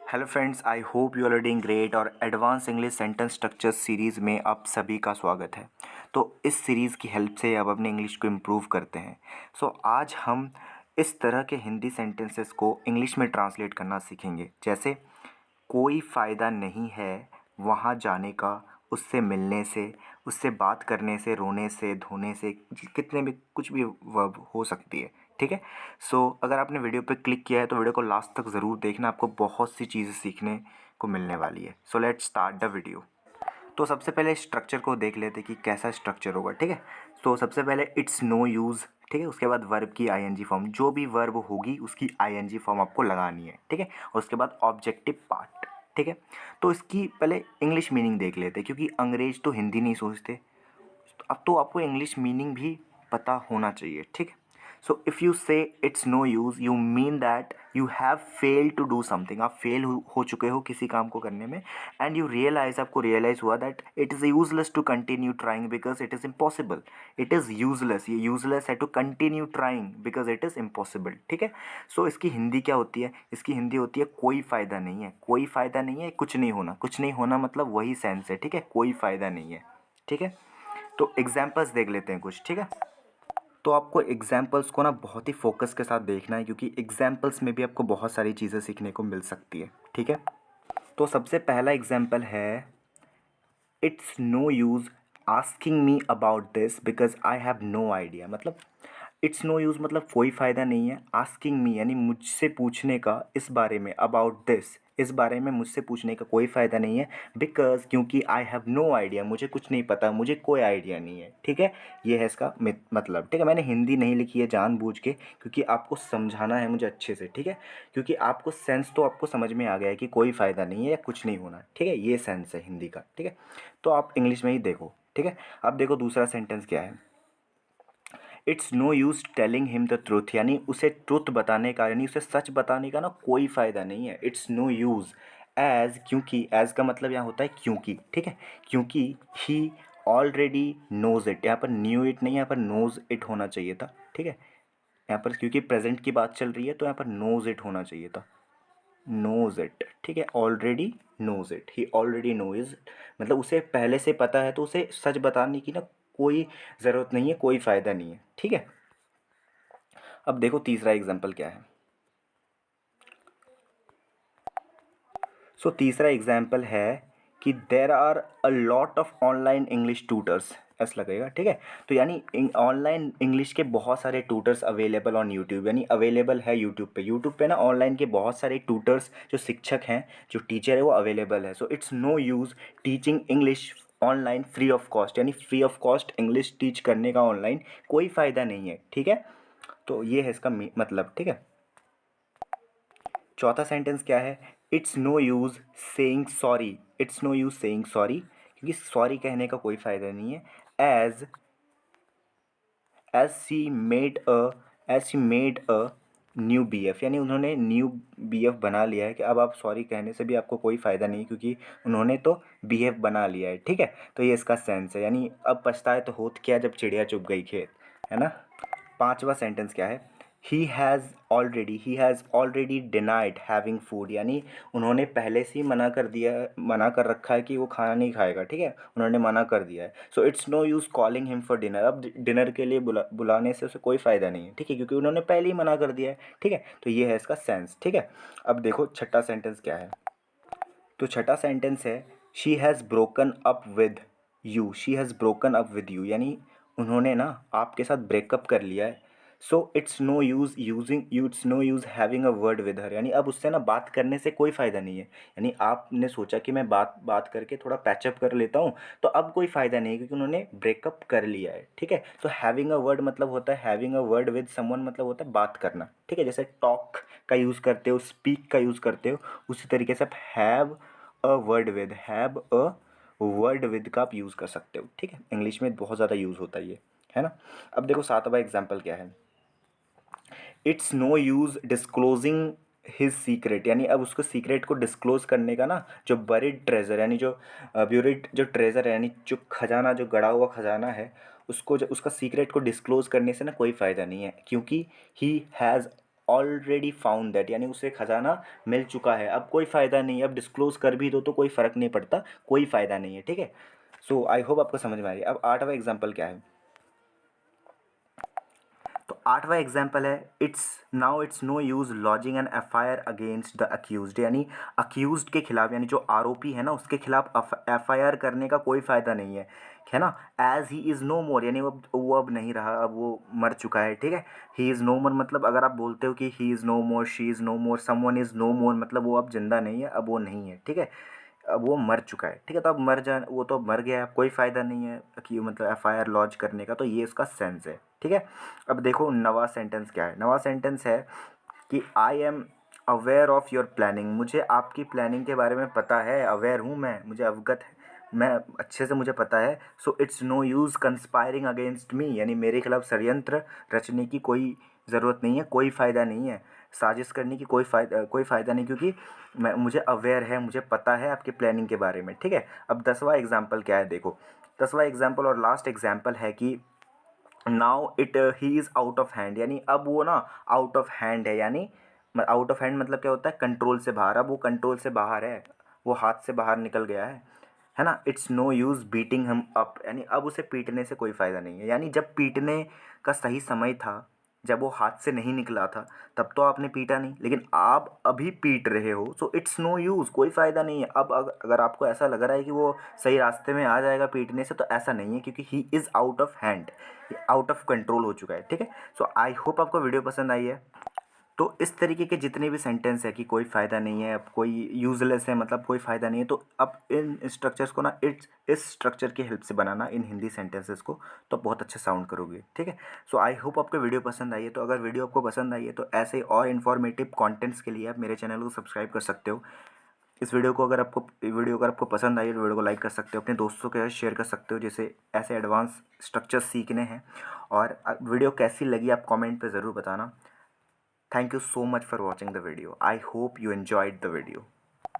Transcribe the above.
Hello friends, I hope you are doing great. और advance English sentence structure series में आप सभी का स्वागत है। तो इस सीरीज़ की हेल्प से आप अपने इंग्लिश को इम्प्रूव करते हैं। आज हम इस तरह के हिंदी सेंटेंसेस को इंग्लिश में ट्रांसलेट करना सीखेंगे। जैसे कोई फ़ायदा नहीं है वहाँ जाने का, उससे मिलने से, उससे बात करने से, रोने से, धोने से, कितने भी कुछ भी वर्ब हो सकती है। ठीक है। अगर आपने वीडियो पे क्लिक किया है तो वीडियो को लास्ट तक ज़रूर देखना, आपको बहुत सी चीज़ें सीखने को मिलने वाली है। Let's start the video. तो सबसे पहले स्ट्रक्चर को देख लेते हैं कि कैसा स्ट्रक्चर होगा। ठीक है। सबसे पहले इट्स नो यूज़। ठीक है। उसके बाद वर्ब की आईएनजी फॉर्म, जो भी वर्ब होगी उसकी आईएनजी फॉर्म आपको लगानी है। ठीक है। और उसके बाद ऑब्जेक्टिव पार्ट। ठीक है। तो इसकी पहले इंग्लिश मीनिंग देख लेते हैं, क्योंकि अंग्रेज तो हिंदी नहीं सोचते। अब तो आपको इंग्लिश मीनिंग भी पता होना चाहिए। ठीक है। If you say it's no use, you mean that you have fail to do something. आप फेल हो चुके हो किसी काम को करने में, एंड यू रियलाइज, आपको रियलाइज़ हुआ that it is useless to continue trying because it is impossible. It is useless, ये यूजलेस है to continue trying because it is impossible. ठीक है। इसकी हिंदी क्या होती है? इसकी हिंदी होती है कोई फ़ायदा नहीं है। कोई फ़ायदा नहीं है, कुछ नहीं होना। कुछ नहीं होना मतलब वही सेंस है। ठीक है। कोई फ़ायदा नहीं है। ठीक है। तो एग्जाम्पल्स देख लेते हैं कुछ। ठीक है। तो आपको एग्जाम्पल्स को ना बहुत ही फोकस के साथ देखना है, क्योंकि एग्जाम्पल्स में भी आपको बहुत सारी चीज़ें सीखने को मिल सकती है। ठीक है। तो सबसे पहला एग्जाम्पल है it's no use asking me about this because I have no idea. मतलब इट्स नो यूज़ मतलब कोई फ़ायदा नहीं है। आस्किंग मी यानी मुझसे पूछने का इस बारे में, अबाउट दिस इस बारे में मुझसे पूछने का कोई फ़ायदा नहीं है। बिकॉज क्योंकि आई हैव नो आइडिया, मुझे कुछ नहीं पता, मुझे कोई आइडिया नहीं है। ठीक है। ये है इसका मतलब। ठीक है। मैंने हिंदी नहीं लिखी है जानबूझ के, क्योंकि आपको समझाना है मुझे अच्छे से। ठीक है। क्योंकि आपको सेंस तो आपको समझ में आ गया है कि कोई फ़ायदा नहीं है या कुछ नहीं होना। ठीक है। ये सेंस है हिंदी का। ठीक है। तो आप इंग्लिश में ही देखो। ठीक है। अब देखो दूसरा सेंटेंस क्या है। It's no use telling him the truth, यानी उसे ट्रुथ बताने का, यानी उसे सच बताने का ना कोई फ़ायदा नहीं है। इट्स नो यूज़ एज, क्योंकि एज का मतलब यहाँ होता है क्योंकि। ठीक है। क्योंकि ही ऑलरेडी नोज़ इट, यहाँ पर न्यू इट नहीं, यहाँ पर नोज़ इट होना चाहिए था। ठीक है। यहाँ पर क्योंकि प्रेजेंट की बात चल रही है तो यहाँ पर नोज़ इट होना चाहिए था। Knows it. ठीक है। Already knows it, he already knows, मतलब उसे पहले से पता है, तो उसे सच बताने की ना कोई ज़रूरत नहीं है, कोई फ़ायदा नहीं है। ठीक है। अब देखो तीसरा एग्जाम्पल क्या है। तीसरा एग्जाम्पल है कि there are a lot of online English tutors, ऐसा लगेगा। ठीक है। तो यानी ऑनलाइन इंग्लिश के बहुत सारे ट्यूटर्स अवेलेबल ऑन यूट्यूब, यानी अवेलेबल है यूट्यूब पे। यूट्यूब पे ना ऑनलाइन के बहुत सारे ट्यूटर्स, जो शिक्षक हैं, जो टीचर है, वो अवेलेबल है। It's no use teaching English online free of cost, यानी free of cost English teach करने का ऑनलाइन कोई फ़ायदा नहीं है। ठीक है। तो ये है इसका मतलब। ठीक है। चौथा सेंटेंस क्या है। It's no use saying sorry. It's no use saying sorry, क्योंकि सॉरी कहने का कोई फ़ायदा नहीं है। As as she made a as she made a new B F, यानी उन्होंने न्यू बी एफ बना लिया है, कि अब आप सॉरी कहने से भी आपको कोई फ़ायदा नहीं, क्योंकि उन्होंने तो बी एफ बना लिया है। ठीक है। तो ये इसका सेंस है, यानी अब पछताए तो होत क्या जब चिड़िया चुग गई खेत, है ना। पांचवा सेंटेंस क्या है। He has already denied having food, यानी उन्होंने पहले से ही मना कर रखा है कि वो खाना नहीं खाएगा। ठीक है। उन्होंने मना कर दिया है। It's no use calling him for dinner, अब डिनर के लिए बुलाने से उसे कोई फ़ायदा नहीं है। ठीक है। क्योंकि उन्होंने पहले ही मना कर दिया है। ठीक है। तो ये है इसका सेंस। ठीक है। अब देखो छठा सेंटेंस क्या है। तो छठा सेंटेंस है she has broken up with you. She has broken up with you, यानी उन्होंने ना आपके साथ ब्रेकअप कर लिया है। It's no use using you, it's no use having a word with her, यानी अब उससे ना बात करने से कोई फ़ायदा नहीं है। यानी आपने सोचा कि मैं बात बात करके थोड़ा पैचअप कर लेता हूँ, तो अब कोई फ़ायदा नहीं है, क्योंकि उन्होंने ब्रेकअप कर लिया है। ठीक है। हैविंग अ वर्ड मतलब होता है, having a word with someone मतलब होता है बात करना। ठीक है। जैसे टॉक का यूज़ करते हो, स्पीक का यूज़ करते हो, उसी तरीके से आप हैव अ वर्ड विद का आप यूज़ कर सकते हो। ठीक है। इंग्लिश में बहुत ज़्यादा यूज़ होता है ये, है ना। अब देखो सातवां एग्जाम्पल क्या है। It's no use disclosing his secret, यानी अब उसको सीक्रेट को डिस्क्लोज करने का ना, जो बरीड ट्रेजर, यानी जो ब्यूरिड जो ट्रेजर है, यानी जो खजाना, जो गड़ा हुआ खजाना है, उसको, जो उसका सीक्रेट को डिस्क्लोज करने से ना कोई फ़ायदा नहीं है, क्योंकि he has already found that, यानी उसे खजाना मिल चुका है, अब कोई फ़ायदा नहीं है, अब डिस्क्लोज़ कर भी दो तो कोई फ़र्क नहीं पड़ता, कोई फ़ायदा नहीं है, ठीक है। सो आई होप आपको समझ में आ रही है। अब 8वां एग्जाम्पल क्या है, तो 8वां एग्जाम्पल है, it's no use lodging an FIR against the accused, यानी अक्यूज्ड के खिलाफ, यानी जो आरोपी है ना उसके खिलाफ एफआईआर करने का कोई फ़ायदा नहीं है ना। एज ही इज़ नो मोर, यानी वो अब नहीं रहा, अब वो मर चुका है, ठीक है। ही इज़ नो मोर मतलब अगर आप बोलते हो कि he is no more, she is no more, someone is no more, मतलब वो अब जिंदा नहीं है, अब वो नहीं है, ठीक है, अब वो मर चुका है, ठीक है। तो अब वो तो मर गया है, अब कोई फ़ायदा नहीं है कि मतलब एफआईआर लॉन्च करने का, तो ये उसका सेंस है, ठीक है। अब देखो नवा सेंटेंस क्या है, नवा सेंटेंस है कि I am aware of your planning, मुझे आपकी प्लानिंग के बारे में पता है, अवेयर हूँ मैं, मुझे अवगत है, मैं अच्छे से मुझे पता है। So it's no use conspiring against me, यानी मेरे खिलाफ षड्यंत्र रचने की कोई ज़रूरत नहीं है, कोई फ़ायदा नहीं है, साजिश करने की कोई फ़ायदा नहीं, क्योंकि मुझे अवेयर है, मुझे पता है आपकी प्लानिंग के बारे में, ठीक है। अब 10वां एग्जाम्पल क्या है, देखो 10वां एग्जाम्पल और लास्ट एग्जाम्पल है कि now he is out of hand, यानी अब वो ना आउट ऑफ हैंड है, यानी आउट ऑफ हैंड मतलब क्या होता है, कंट्रोल से बाहर, अब वो कंट्रोल से बाहर है, वो हाथ से बाहर निकल गया है ना। इट्स नो यूज़ बीटिंग हम अप, यानी अब उसे पीटने से कोई फ़ायदा नहीं है, यानी जब पीटने का सही समय था, जब वो हाथ से नहीं निकला था, तब तो आपने पीटा नहीं, लेकिन आप अभी पीट रहे हो, सो इट्स नो यूज़, कोई फ़ायदा नहीं है। अब अगर आपको ऐसा लग रहा है कि वो सही रास्ते में आ जाएगा पीटने से, तो ऐसा नहीं है, क्योंकि he is out of hand, out of control हो चुका है, ठीक है। सो आई होप आपको वीडियो पसंद आई है। तो इस तरीके के जितने भी सेंटेंस है कि कोई फ़ायदा नहीं है, अब कोई यूज़लेस है, मतलब कोई फ़ायदा नहीं है, तो अब इन स्ट्रक्चर्स को ना इस स्ट्रक्चर की हेल्प से बनाना इन हिंदी सेंटेंसेस को, तो बहुत अच्छा साउंड करोगे, ठीक है। सो आई होप आपको वीडियो पसंद आई है। तो अगर वीडियो आपको पसंद आई है तो ऐसे और इन्फॉर्मेटिव कंटेंट्स के लिए आप मेरे चैनल को सब्सक्राइब कर सकते हो। इस वीडियो अगर आपको पसंद आई है तो वीडियो को लाइक कर सकते हो, अपने दोस्तों के साथ शेयर कर सकते हो, जैसे ऐसे एडवांस स्ट्रक्चर सीखने हैं। और वीडियो कैसी लगी आप कमेंट पे ज़रूर बताना। Thank you so much for watching the video. I hope you enjoyed the video.